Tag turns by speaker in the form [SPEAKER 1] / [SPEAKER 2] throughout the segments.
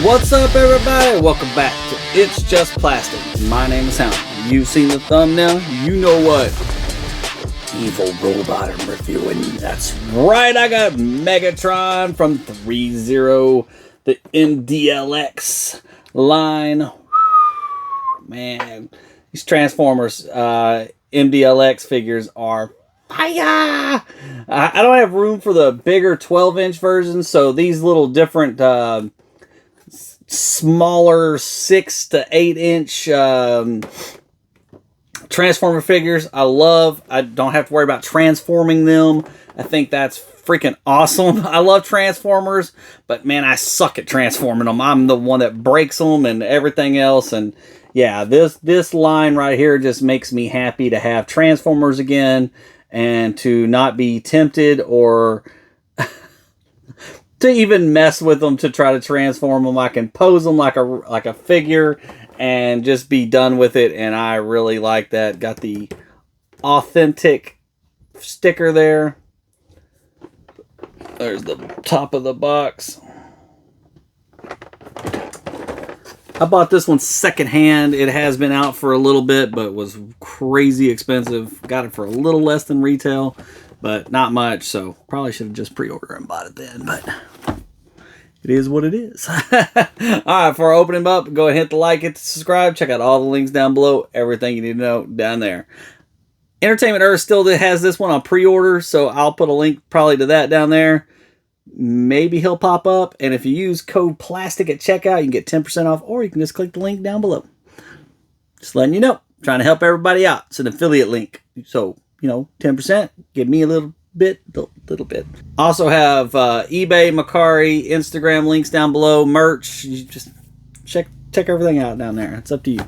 [SPEAKER 1] What's up, everybody? Welcome back to It's Just Plastic. My name is Hound. You've seen the thumbnail, you know what evil robot I'm reviewing. That's right, I got Megatron from Threezero, the Mdlx line. Man, these Transformers Mdlx figures are fire. I don't have room for the bigger 12-inch versions, so these little different smaller 6 to 8-inch Transformer figures I love. I don't have to worry about transforming them. I think that's freaking awesome. I love Transformers, but man, I suck at transforming them. I'm the one that breaks them and everything else. And yeah, this line right here just makes me happy to have Transformers again and to not be tempted or to even mess with them to try to transform them. I can pose them like a figure and just be done with it, and I really like that. Got the authentic sticker there. There's the top of the box. I bought this one secondhand. It has been out for a little bit, but was crazy expensive. Got it for a little less than retail, but not much, so probably should have just pre-ordered and bought it then, but it is what it is. Alright, before I open them up, go ahead and hit the like, hit the subscribe, check out all the links down below, everything you need to know down there. Entertainment Earth still has this one on pre-order, so I'll put a link probably to that down there. Maybe he'll pop up, and if you use code PLASTIC at checkout, you can get 10% off, or you can just click the link down below. Just letting you know, I'm trying to help everybody out. It's an affiliate link, so 10%, give me a little bit. Also have eBay, Macari, Instagram links down below, merch. You just check everything out down there. It's up to you.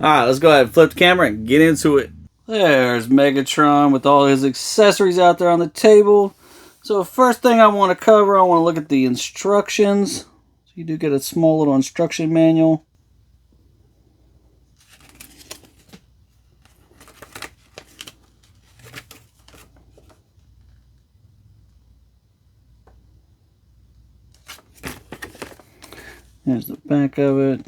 [SPEAKER 1] Alright, let's go ahead and flip the camera and get into it. There's Megatron with all his accessories out there on the table. So first thing I want to cover, I want to look at the instructions. So you do get a small little instruction manual. There's the back of it.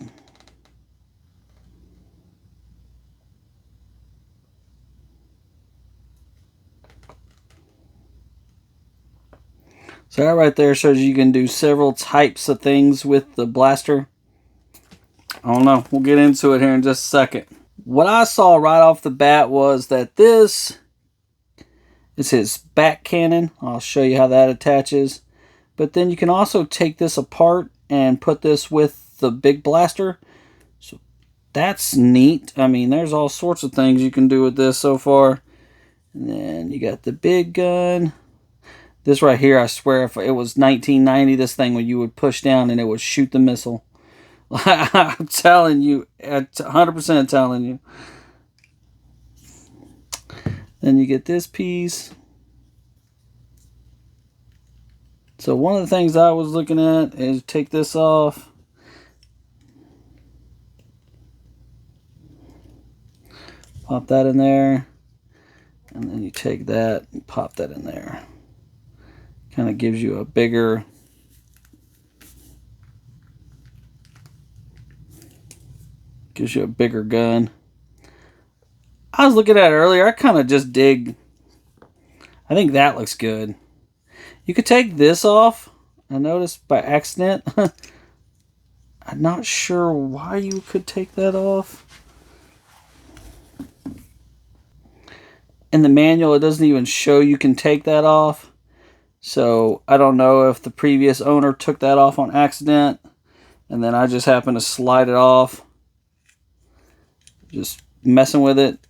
[SPEAKER 1] So that right there shows you can do several types of things with the blaster. I don't know. We'll get into it here in just a second. What I saw right off the bat was that this is his back cannon. I'll show you how that attaches. But then you can also take this apart and put this with the big blaster. So that's neat. I mean, there's all sorts of things you can do with this so far. And then you got the big gun. This right here, I swear, if it was 1990, this thing where you would push down and it would shoot the missile. I'm telling you, 100% telling you. Then you get this piece. So one of the things I was looking at is take this off. Pop that in there. And then you take that and pop that in there. Kind of gives you a bigger gun. I was looking at it earlier. I kind of just dig. I think that looks good. You could take this off. I noticed by accident. I'm not sure why you could take that off. In the manual, it doesn't even show you can take that off. So I don't know if the previous owner took that off on accident and then I just happened to slide it off. Just messing with it.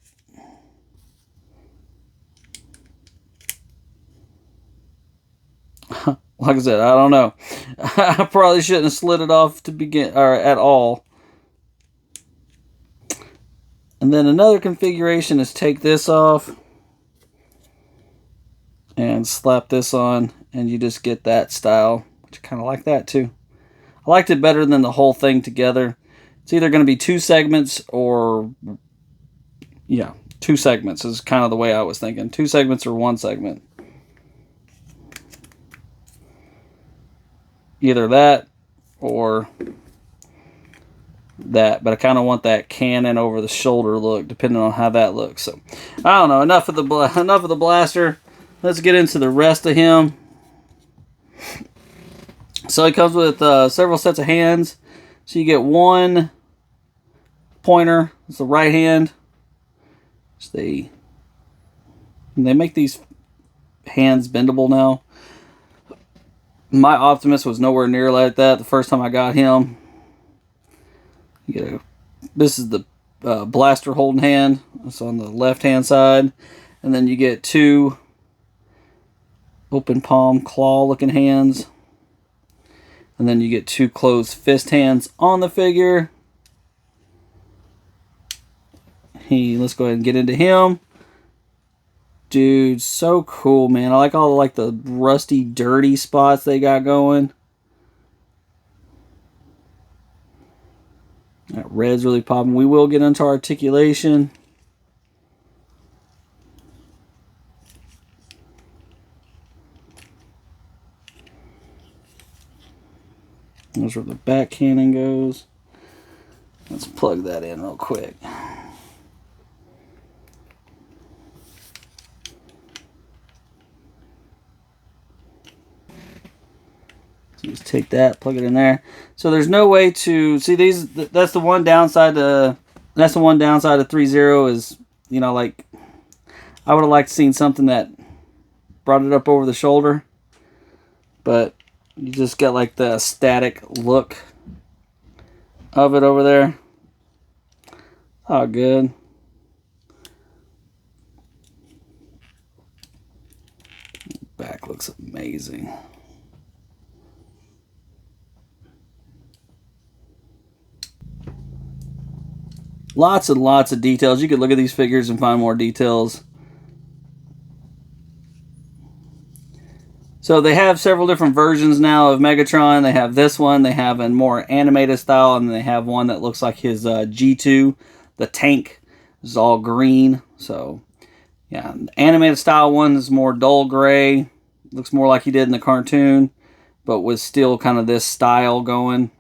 [SPEAKER 1] Like I said, I don't know. I probably shouldn't have slid it off to begin or at all. And then another configuration is take this off and slap this on, and you just get that style, which I kind of like that too. I liked it better than the whole thing together. It's either going to be 2 segments or, yeah, 2 segments is kind of the way I was thinking. 2 segments or 1 segment. Either that or that, but I kind of want that cannon over the shoulder look, depending on how that looks. So I don't know. Enough of the blaster. Let's get into the rest of him. So he comes with several sets of hands. So you get one pointer. It's the right hand. So they make these hands bendable now. My Optimus was nowhere near like that the first time I got him. This is the blaster holding hand. It's on the left hand side. And then you get two open palm claw looking hands. And then you get two closed fist hands on the figure. Let's go ahead and get into him. Dude, so cool, man. I like all the rusty, dirty spots they got going. That red's really popping. We will get into articulation. That's where the back cannon goes. Let's plug that in real quick. Just take that, plug it in there. So there's no way to see these. That's the one downside to. That's the one downside of Threezero is, you know, like I would have liked to seen something that brought it up over the shoulder, but you just got like the static look of it over there. Oh, good. Back looks amazing. Lots and lots of details. You could look at these figures and find more details. So they have several different versions now of Megatron. They have this one. They have a more animated style. And they have one that looks like his G2. The tank is all green. So, yeah. The animated style one is more dull gray. Looks more like he did in the cartoon. But with still kind of this style going.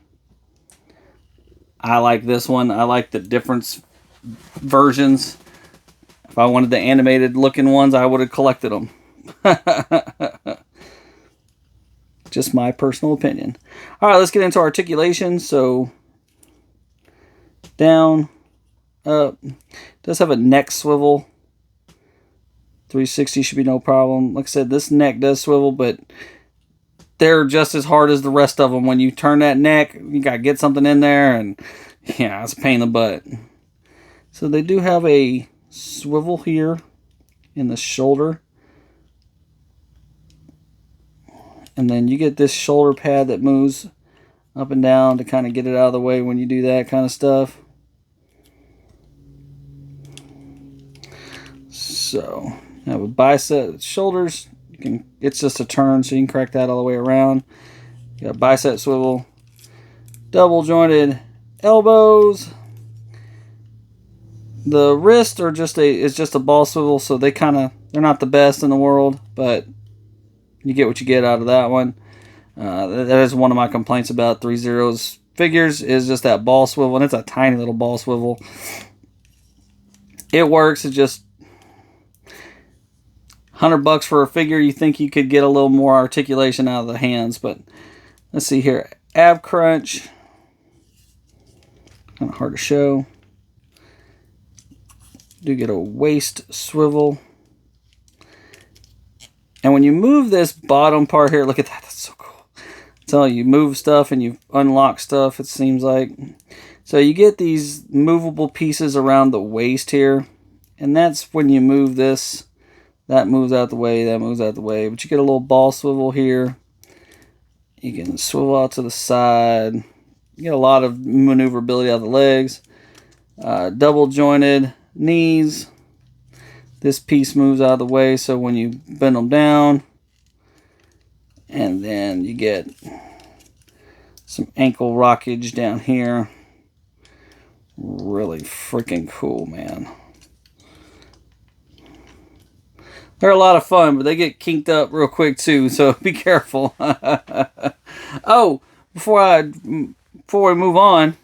[SPEAKER 1] I like this one. I like the different versions. If I wanted the animated looking ones, I would have collected them. Just my personal opinion. All right, let's get into articulation. So, down, up. Does have a neck swivel. 360 should be no problem. Like I said, this neck does swivel, but they're just as hard as the rest of them. When you turn that neck, you got to get something in there, and yeah, it's a pain in the butt. So they do have a swivel here in the shoulder. And then you get this shoulder pad that moves up and down to kind of get it out of the way when you do that kind of stuff. So, you have a bicep, shoulders. It's just a turn, so you can crack that all the way around. You got a bicep swivel, double jointed elbows. The wrists are just a ball swivel, so they're not the best in the world, but you get what you get out of that one. That is one of my complaints about Threezero's figures is just that ball swivel, and it's a tiny little ball swivel. It works. It's just $100 for a figure. You think you could get a little more articulation out of the hands, but let's see here. Ab crunch. Kind of hard to show. Do get a waist swivel. And when you move this bottom part here, look at that. That's so cool. I'm telling you, move stuff and you unlock stuff, it seems like. So you get these movable pieces around the waist here. And that's when you move this. That moves out the way, that moves out the way. But you get a little ball swivel here. You can swivel out to the side. You get a lot of maneuverability out of the legs. Double jointed knees. This piece moves out of the way, so when you bend them down, and then you get some ankle rockage down here. Really freaking cool, man. They're a lot of fun, but they get kinked up real quick too, so be careful. Oh, before we move on,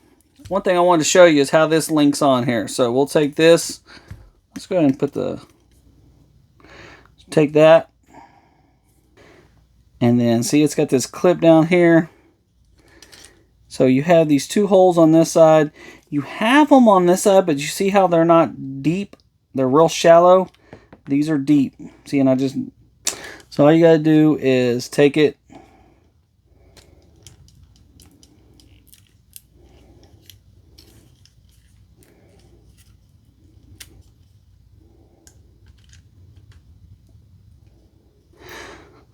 [SPEAKER 1] one thing I wanted to show you is how this links on here. So we'll take this. Let's go ahead and put the... Take that. And then see, it's got this clip down here. So you have these two holes on this side. You have them on this side, but you see how they're not deep? They're real shallow. These are deep. See, and I just... So all you gotta do is take it.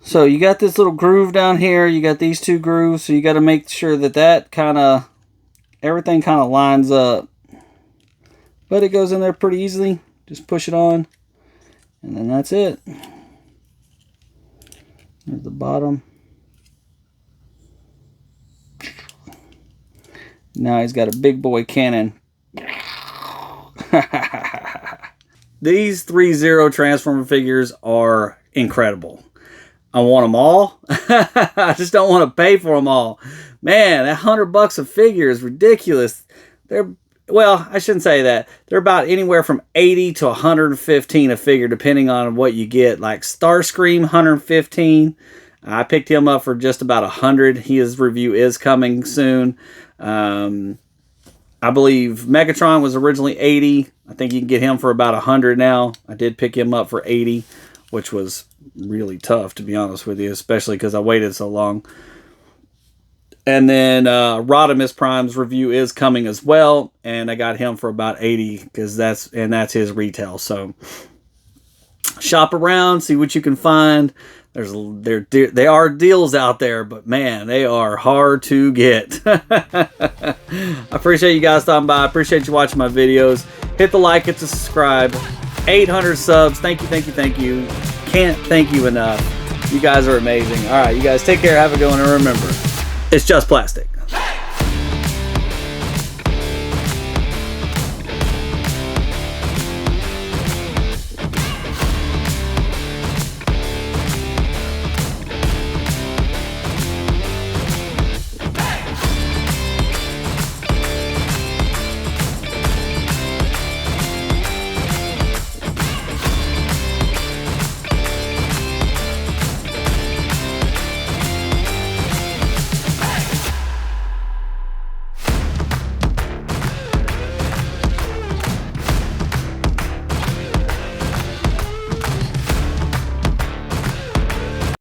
[SPEAKER 1] So you got this little groove down here. You got these two grooves. So you got to make sure that that kind of, everything kind of lines up. But it goes in there pretty easily. Just push it on. And then that's it. There's the bottom. Now he's got a big boy cannon. These Threezero Transformer figures are incredible. I want them all. I just don't want to pay for them all. Man, that $100 a figure is ridiculous. They're, well, I shouldn't say that. They're about anywhere from 80 to 115 a figure, depending on what you get. Like Starscream, 115. I picked him up for just about 100. His review is coming soon. I believe Megatron was originally 80. I think you can get him for about 100 now. I did pick him up for 80, which was really tough, to be honest with you, especially because I waited so long. And then Optimus Prime's review is coming as well, and I got him for about 80 because that's his retail. So shop around, see what you can find. There are deals out there, but man, they are hard to get. I appreciate you guys stopping by. I appreciate you watching my videos. Hit the like, hit the subscribe. 800 subs. Thank you, thank you, thank you. Can't thank you enough. You guys are amazing. All right, you guys take care. Have a good one. And remember, it's just plastic.